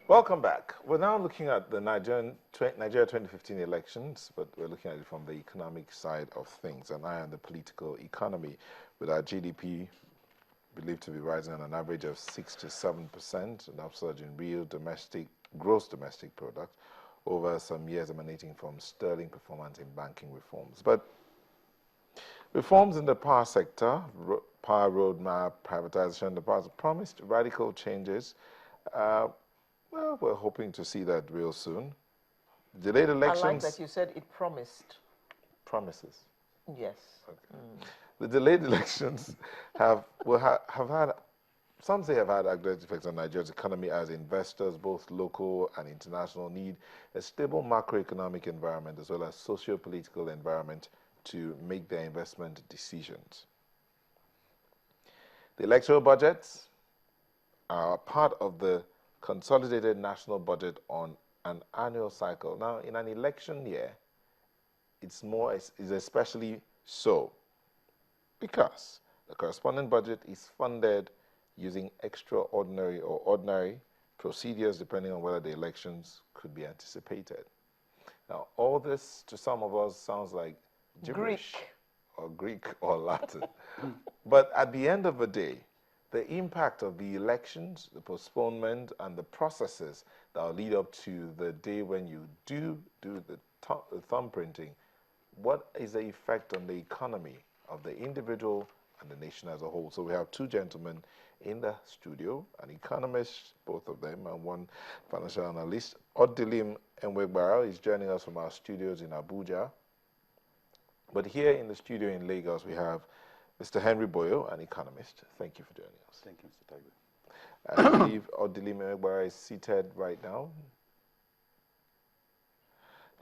Welcome back. We're now looking at the Nigeria 2015 elections, but we're looking at it from the economic side of things, an eye on the political economy, with our GDP believed to be rising on an average of 6 to 7%, an upsurge in real gross domestic product over some years emanating from sterling performance in banking reforms. But reforms in the power sector, power roadmap, privatization in the past promised radical changes. Well, we're hoping to see that real soon. Delayed elections. I like that you said it promised. Promises. Yes. Okay. The delayed elections have had, some say have had adverse effects on Nigeria's economy, as investors, both local and international, need a stable macroeconomic environment as well as socio-political environment to make their investment decisions. The electoral budgets are part of the consolidated national budget on an annual cycle. Now, in an election year, it's especially so, because the corresponding budget is funded using extraordinary or ordinary procedures depending on whether the elections could be anticipated. Now, all this to some of us sounds like gibberish, or Greek or Latin. But at the end of the day, the impact of the elections, the postponement, and the processes that will lead up to the day when you do the thumb printing, what is the effect on the economy of the individual and the nation as a whole? So we have two gentlemen in the studio, an economist, both of them, and one financial analyst. Odilim Enwegbara is joining us from our studios in Abuja. But here in the studio in Lagos, we have Mr. Henry Boyo, an economist. Thank you for joining us. Thank you, Mr. Tiger. I believe Odilim Enwegbara is seated right now.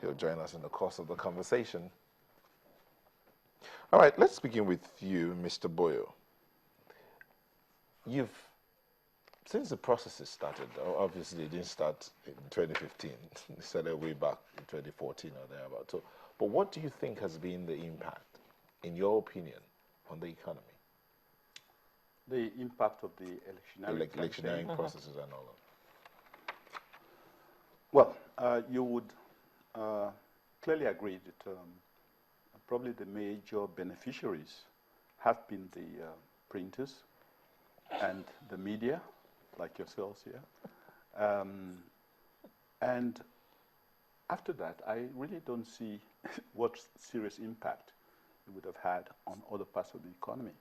He'll join us in the course of the conversation. All right, let's begin with you, Mr. Boyo. Since the processes started, obviously it didn't start in 2015, it started way back in 2014 or thereabout. So, but what do you think has been the impact, in your opinion, on the economy? The impact of the electioneering processes and all of that. Well, you would clearly agree that probably the major beneficiaries have been the printers and the media, like yourselves here. And after that, I really don't see what serious impact it would have had on other parts of the economy.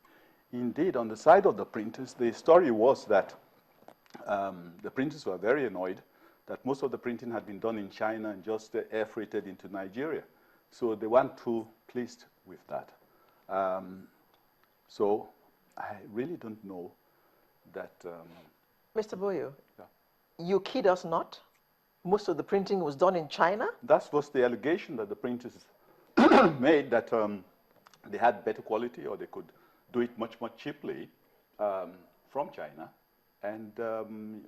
Indeed, on the side of the printers, the story was that the printers were very annoyed that most of the printing had been done in China and just air freighted into Nigeria. So they weren't too pleased with that. So I really don't know that... Mr. Boyo, yeah. You kid us not? Most of the printing was done in China? That was the allegation that the printers made, that they had better quality or they could do it much, much cheaply from China. And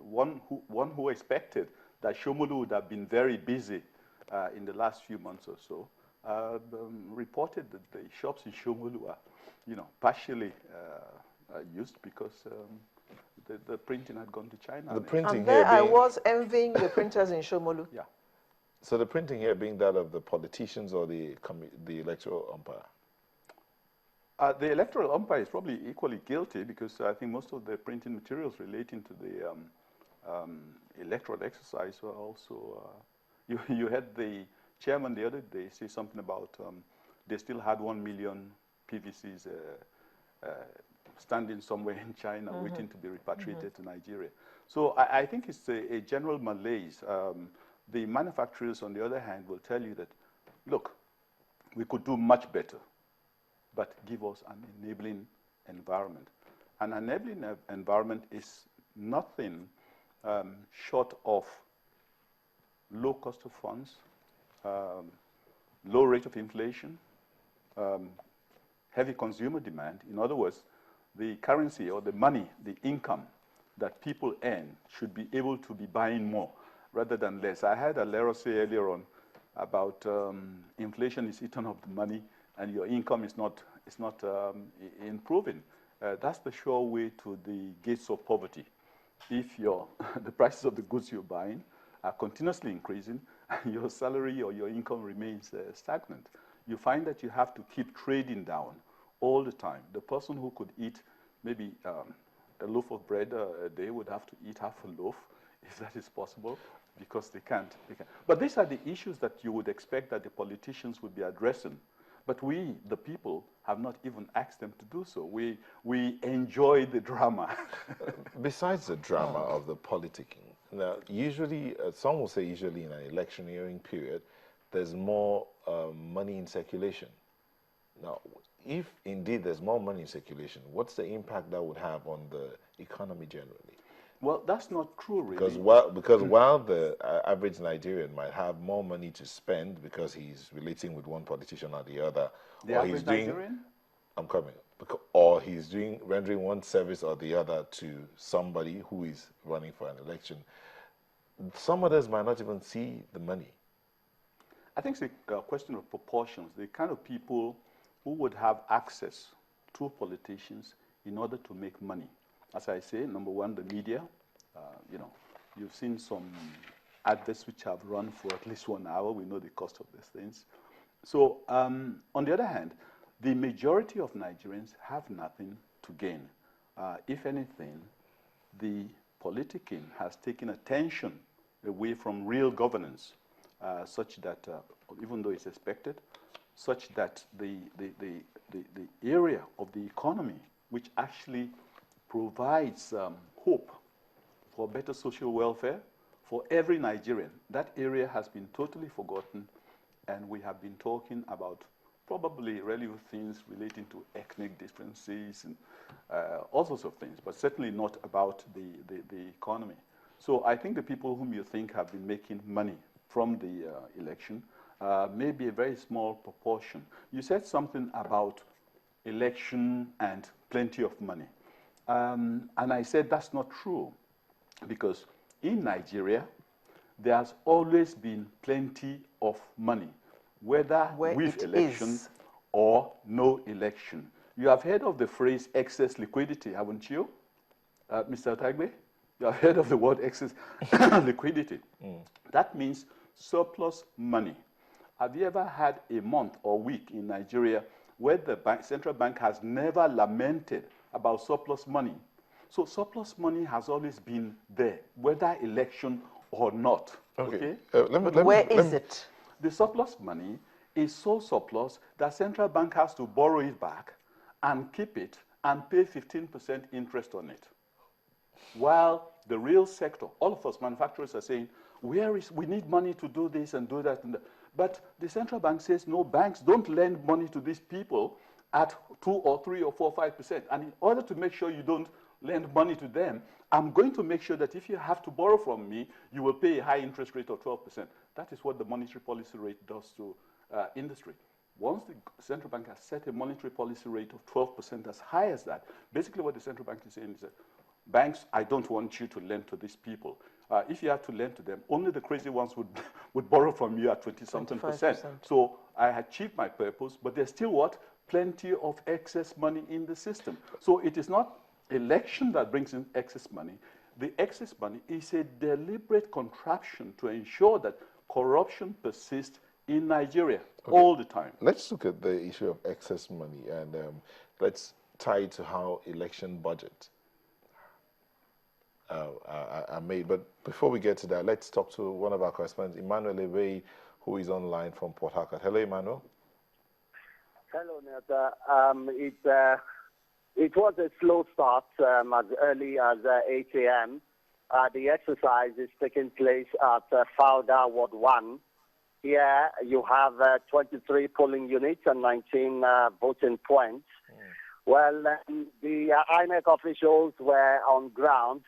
one who expected that Shomolu would have been very busy in the last few months or so reported that the shops in Shomolu are, partially used because the printing had gone to China. The printing and here there I was envying the printers in Shomolu. Yeah. So the printing here being that of the politicians or the electoral umpire? The electoral umpire is probably equally guilty because I think most of the printing materials relating to the electoral exercise were also... you had the chairman the other day say something about they still had 1 million PVCs standing somewhere in China waiting to be repatriated to Nigeria. So I think it's a general malaise. The manufacturers, on the other hand, will tell you that, look, we could do much better, but give us an enabling environment. An enabling environment is nothing short of low cost of funds, low rate of inflation, heavy consumer demand. In other words, the currency or the money, the income that people earn should be able to be buying more rather than less. I had a Lero say earlier on about inflation is eating up the money and your income is not improving. That's the sure way to the gates of poverty. if your the prices of the goods you're buying are continuously increasing and your salary or your income remains stagnant, you find that you have to keep trading down all the time. The person who could eat maybe a loaf of bread a day would have to eat half a loaf, if that is possible, because they can't. But these are the issues that you would expect that the politicians would be addressing. But we, the people, have not even asked them to do so. We enjoy the drama. Besides the drama of the politicking, now, usually, some will say usually in an electioneering period, there's more money in circulation. Now, if indeed there's more money in circulation, what's the impact that would have on the economy generally? Well, that's not true, really. Because while the average Nigerian might have more money to spend because he's relating with one politician or the other, The or average he's doing, Nigerian? I'm coming, or he's doing rendering one service or the other to somebody who is running for an election, some others might not even see the money. I think it's a question of proportions. The kind of people who would have access to politicians in order to make money. As I say, number one, the media. You know, you've seen some adverts which have run for at least 1 hour. We know the cost of these things. So, on the other hand, the majority of Nigerians have nothing to gain. If anything, the politicking has taken attention away from real governance, such that, even though it's expected, such that the area of the economy which actually provides hope for better social welfare for every Nigerian, that area has been totally forgotten, and we have been talking about probably relevant things relating to ethnic differences and all sorts of things, but certainly not about the economy. So I think the people whom you think have been making money from the election may be a very small proportion. You said something about election and plenty of money. And I said that's not true, because in Nigeria, there has always been plenty of money, whether with election or no election. You have heard of the phrase excess liquidity, haven't you, Mr. Tagbe? You have heard of the word excess liquidity. That means surplus money. Have you ever had a month or week in Nigeria where the central bank has never lamented about surplus money? So surplus money has always been there, whether election or not. Okay? Where is it? The surplus money is so surplus that central bank has to borrow it back and keep it and pay 15% interest on it. While the real sector, all of us manufacturers are saying, we need money to do this and do that and that. But the central bank says, no, banks don't lend money to these people at 2 or 3 or 4 or 5%. And in order to make sure you don't lend money to them, I'm going to make sure that if you have to borrow from me, you will pay a high interest rate of 12%. That is what the monetary policy rate does to industry. Once the central bank has set a monetary policy rate of 12% as high as that, basically what the central bank is saying is that, banks, I don't want you to lend to these people. If you have to lend to them, only the crazy ones would borrow from you at 20-something%. So I achieved my purpose, but there's still what? Plenty of excess money in the system. So it is not election that brings in excess money. The excess money is a deliberate contraption to ensure that corruption persists in Nigeria all the time. Let's look at the issue of excess money, and let's tie it to how election budget are made. But before we get to that, let's talk to one of our correspondents, Emmanuel Ebe, who is online from Port Harcourt. Hello, Emmanuel. Hello, Neta. It was a slow start as early as 8 a.m. The exercise is taking place at Fauda Ward 1. Here you have 23 polling units and 19 voting points. Well, the INEC officials were on ground.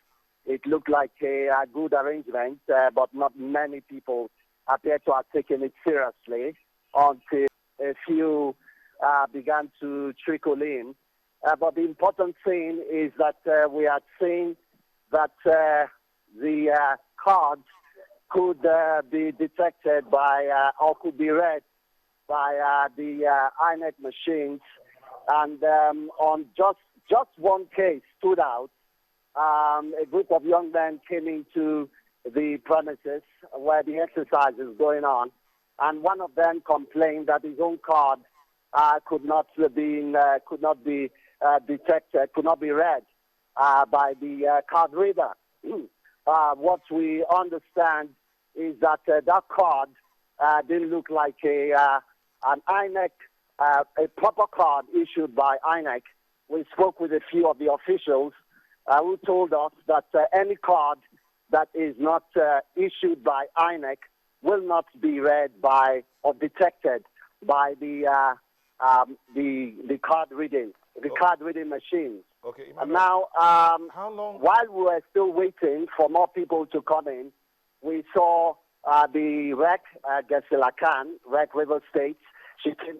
It looked like a good arrangement, but not many people appear to have taken it seriously until a few began to trickle in. But the important thing is that we are seeing that the cards could be detected by, or could be read by the INEC machines. And on just one case stood out, a group of young men came into the premises where the exercise is going on, and one of them complained that his own card could not be detected, could not be read by the card reader. What we understand is that that card didn't look like an INEC, a proper card issued by INEC. We spoke with a few of the officials who told us that any card that is not issued by INEC will not be read by or detected by the card reading, card reading machines. Okay. And now, how long? while we were still waiting for more people to come in, we saw the REC, Gesilakan, REC River State. She came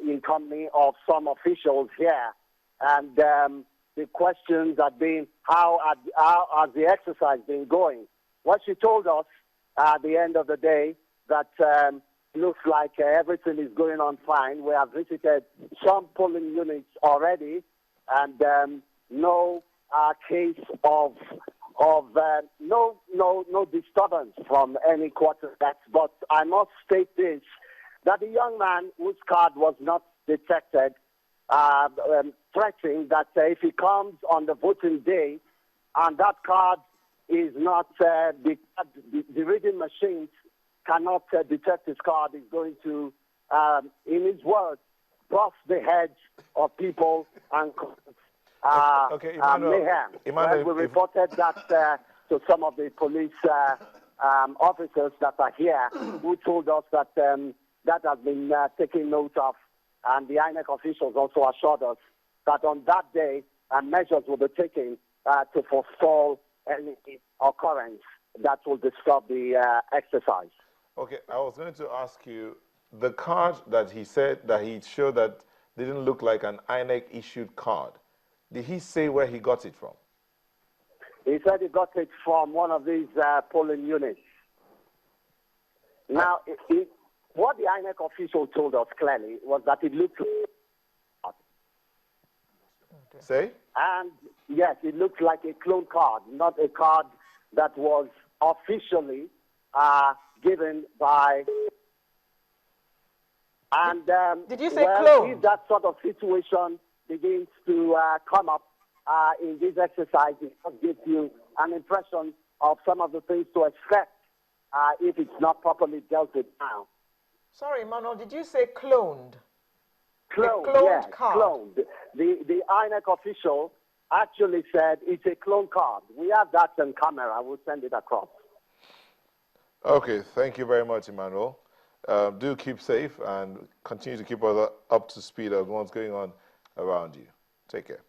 in company of some officials here, and the questions have been, how has the exercise been going? What she told us at the end of the day, that looks like everything is going on fine. We have visited some polling units already, and no case of no disturbance from any quarterbacks. But I must state this, that the young man whose card was not detected, threatening that if he comes on the voting day and that card is not, the reading machines cannot detect his card, is going to, in his words, bust the heads of people and okay, Emmanuel, mayhem. Well, we reported that to some of the police officers that are here, who told us that that has been taken note of, and the INEC officials also assured us that on that day, measures will be taken to forestall any occurrence that will disturb the exercise. Okay, I was going to ask you, the card that he said that he showed that didn't look like an INEC-issued card, did he say where he got it from? He said he got it from one of these polling units. Now, what the INEC official told us clearly was that it looked like Say? and yes, it looked like a clone card, not a card that was officially given by. And did you say well, clone? if that sort of situation begins to come up in this exercise, it just gives you an impression of some of the things to expect if it's not properly dealt with now. Sorry, Manuel, did you say cloned? Cloned, cloned yes, card. cloned. The INEC official actually said it's a clone card. We have that on camera. We'll send it across. Okay, thank you very much, Emmanuel. Do keep safe and continue to keep us up to speed on what's going on around you. Take care.